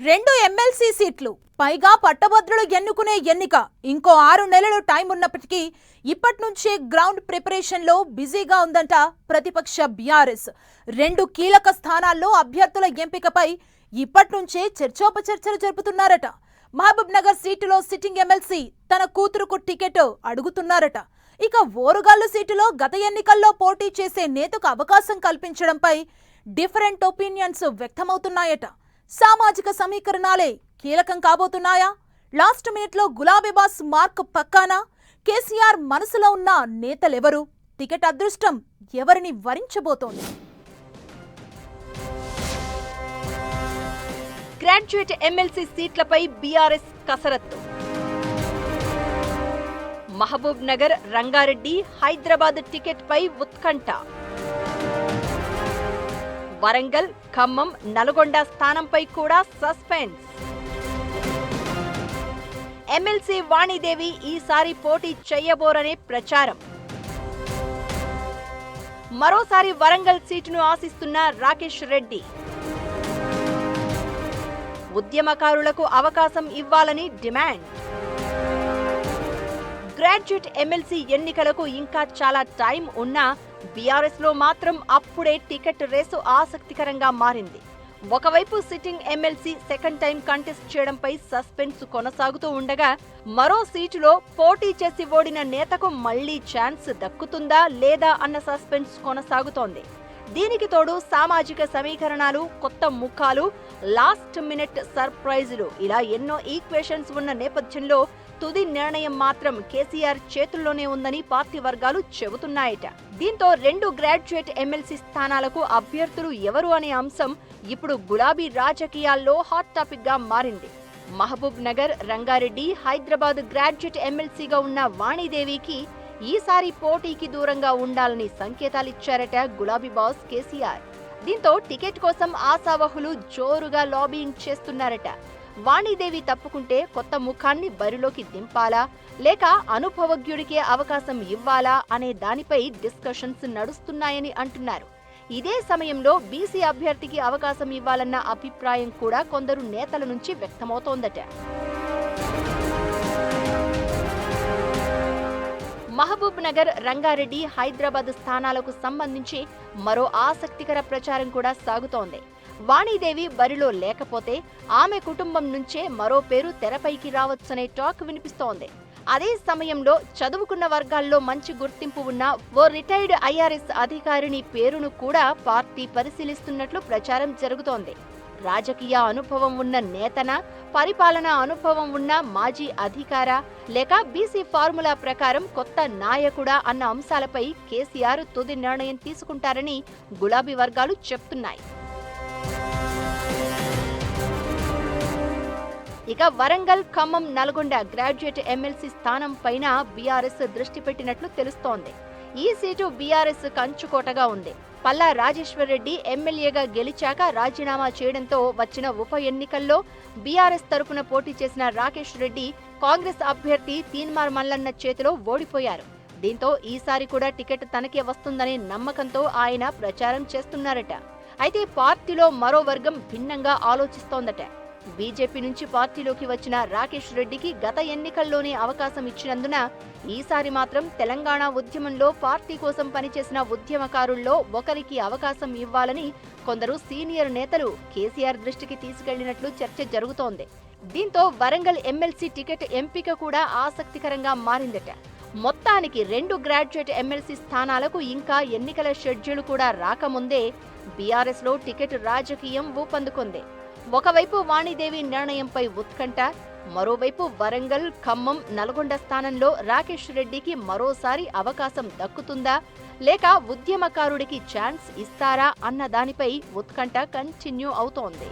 రెండు ఎమ్మెల్సీ సీట్లు పైగా పట్టభద్రులు ఎన్నుకునే ఎన్నిక ఇంకో 6 నెలలు టైం ఉన్నప్పటికీ ఇప్పటి నుంచే గ్రౌండ్ ప్రిపరేషన్ లో బిజీగా ఉందంట ప్రతిపక్ష బీఆర్ఎస్. రెండు కీలక స్థానాల్లో అభ్యర్థుల ఎంపికపై ఇప్పటి నుంచే చర్చోపచర్చలు జరుపుతున్నారట. మహబూబ్ నగర్ సీటులో సిట్టింగ్ ఎమ్మెల్సీ తన కూతురుకు టికెట్ అడుగుతున్నారట. ఇక ఓరుగాల్లు సీటులో గత ఎన్నికల్లో పోటీ చేసే నేతకు అవకాశం కల్పించడంపై డిఫరెంట్ ఒపీనియన్స్ వ్యక్తమవుతున్నాయట. సామాజిక సమీకరణాలే కీలకం కాబోతున్నాయా? లాస్ట్ మినిట్ లో గులాబీ బాస్ మార్క్ పక్కానా? కేసీఆర్ మనసులో ఉన్న నేతలెవరు? టికెట్ అదృష్టం ఎవరిని వరించబోతోంది? గ్రాడ్యుయేట్ ఎమ్మెల్సీ సీట్లపై బీఆర్ఎస్ కసరత్తు. మహబూబ్ నగర్, రంగారెడ్డి, హైదరాబాద్ టికెట్ పై ఉత్కంఠ. వరంగల్, ఖమ్మం, నల్గొండ స్థానంపై కూడా సస్పెన్స్. ఎమ్మెల్సీ వాణిదేవి ఈసారి పోటీ చేయబోరనే ప్రచారం. మరోసారి వరంగల్ సీటును ఆశిస్తున్న రాకేష్ రెడ్డి. ఉద్యమకారులకు అవకాశం ఇవ్వాలని డిమాండ్. గ్రాడ్యుయేట్ ఎమ్మెల్సీ ఎన్నికలకు ఇంకా చాలా టైం ఉన్నా బీఆర్ఎస్ లో మాత్రం అప్పుడే టికెట్ రేసు ఆసక్తికరంగా మారింది. ఒకవైపు sitting MLC second time contest చేయడంపై సస్పెన్స్ కొనసాగుతూ ఉండగా, మరో సీటులో పోటీ చేసి ఓడిన నేతకు మళ్లీ ఛాన్స్ దక్కుతుందా లేదా అన్న సస్పెన్స్ కొనసాగుతోంది. దీనికి తోడు సామాజిక సమీకరణాలు, కొత్త ముఖాలు, లాస్ట్ మినిట్ సర్ప్రైజులు ఇలా ఎన్నో ఈక్వేషన్స్ ఉన్న నేపథ్యంలో తుది నిర్ణయం మాత్రం కేసీఆర్ చేతుల్లోనే ఉందని పార్టీ వర్గాలు చెబుతున్నాయట. దీంతో రెండు గ్రాడ్యుయేట్ ఎమ్మెల్సీ స్థానాలకు అభ్యర్థులు ఎవరు అనే అంశం ఇప్పుడు గులాబీ రాజకీయాల్లో హాట్ టాపిక్ గా మారింది. మహబూబ్ నగర్, రంగారెడ్డి, హైదరాబాద్ గ్రాడ్యుయేట్ ఎమ్మెల్సీగా ఉన్న వాణిదేవికి ఈసారి పోటీకి దూరంగా ఉండాలని సంకేతాలిచ్చారట గులాబీ బాస్ కేసీఆర్. దీంతో టికెట్ కోసం ఆశావహులు జోరుగా లాబియింగ్ చేస్తున్నారట. వాణిదేవి తప్పుకుంటే కొత్త ముఖాన్ని బరిలోకి దింపాలా లేక అనుభవజ్ఞుడికే అవకాశం ఇవ్వాలా అనే దానిపై డిస్కషన్స్ నడుస్తున్నాయని అంటున్నారు. ఇదే సమయంలో బీసీ అభ్యర్థికి అవకాశం ఇవ్వాలన్న అభిప్రాయం కూడా కొందరు నేతల నుంచి వ్యక్తమవుతోందట. మహబూబ్ నగర్, రంగారెడ్డి, హైదరాబాద్ స్థానాలకు సంబంధించి మరో ఆసక్తికర ప్రచారం కూడా సాగుతోంది. వాణిదేవి బరిలో లేకపోతే ఆమె కుటుంబం నుంచే మరో పేరు తెరపైకి రావచ్చనే టాక్ వినిపిస్తోంది. అదే సమయంలో చదువుకున్న వర్గాల్లో మంచి గుర్తింపు ఉన్న ఓ రిటైర్డ్ ఐఆర్ఎస్ అధికారిని పేరును కూడా పార్టీ పరిశీలిస్తున్నట్లు ప్రచారం జరుగుతోంది. రాజకీయ అనుభవం ఉన్న నేతన, పరిపాలనా అనుభవం ఉన్న మాజీ అధికార లేక బీసీ ఫార్ములా ప్రకారం కొత్త నాయకుడా అన్న అంశాలపై కేసీఆర్ తుది నిర్ణయం తీసుకుంటారని గులాబీ వర్గాలు చెప్తున్నాయి. ఇక వరంగల్, ఖమ్మం, నల్గొండ గ్రాడ్యుయేట్ ఎమ్మెల్సీ స్థానం పైన బీఆర్ఎస్ దృష్టి పెట్టినట్లు తెలుస్తోంది. ఈ సీటు బీఆర్ఎస్ కంచుకోటగా ఉంది. పల్లా రాజేశ్వర్ రెడ్డి ఎమ్మెల్యేగా గెలిచాక రాజీనామా చేయడంతో వచ్చిన ఉప ఎన్నికల్లో బీఆర్ఎస్ తరపున పోటీ చేసిన రాకేష్ రెడ్డి కాంగ్రెస్ అభ్యర్థి తీన్మార్ మల్లన్న చేతిలో ఓడిపోయారు. దీంతో ఈసారి కూడా టికెట్ తనకే వస్తుందనే నమ్మకంతో ఆయన ప్రచారం చేస్తున్నారట. అయితే పార్టీలో మరో వర్గం భిన్నంగా ఆలోచిస్తోందట. బీజేపీ నుంచి పార్టీలోకి వచ్చిన రాకేష్ రెడ్డికి గత ఎన్నికల్లోనే అవకాశం ఇచ్చినందున ఈసారి మాత్రం తెలంగాణ ఉద్యమంలో పార్టీ కోసం పనిచేసిన ఉద్యమకారుల్లో ఒకరికి అవకాశం ఇవ్వాలని కొందరు సీనియర్ నేతలు కేసీఆర్ దృష్టికి తీసుకెళ్లినట్లు చర్చ జరుగుతోంది. దీంతో వరంగల్ ఎమ్మెల్సీ టికెట్ ఎంపిక కూడా ఆసక్తికరంగా మారిందట. మొత్తానికి రెండు గ్రాడ్యుయేట్ ఎమ్మెల్సీ స్థానాలకు ఇంకా ఎన్నికల షెడ్యూల్ కూడా రాకముందే బీఆర్ఎస్ లో టికెట్ రాజకీయం ఊపందుకుంది. ఒకవైపు వాణిదేవి నిర్ణయంపై ఉత్కంఠ, మరోవైపు వరంగల్, ఖమ్మం, నల్గొండ స్థానంలో రాకేష్ రెడ్డికి మరోసారి అవకాశం దక్కుతుందా లేక ఉద్యమకారుడికి ఛాన్స్ ఇస్తారా అన్న దానిపై ఉత్కంఠ కంటిన్యూ అవుతోంది.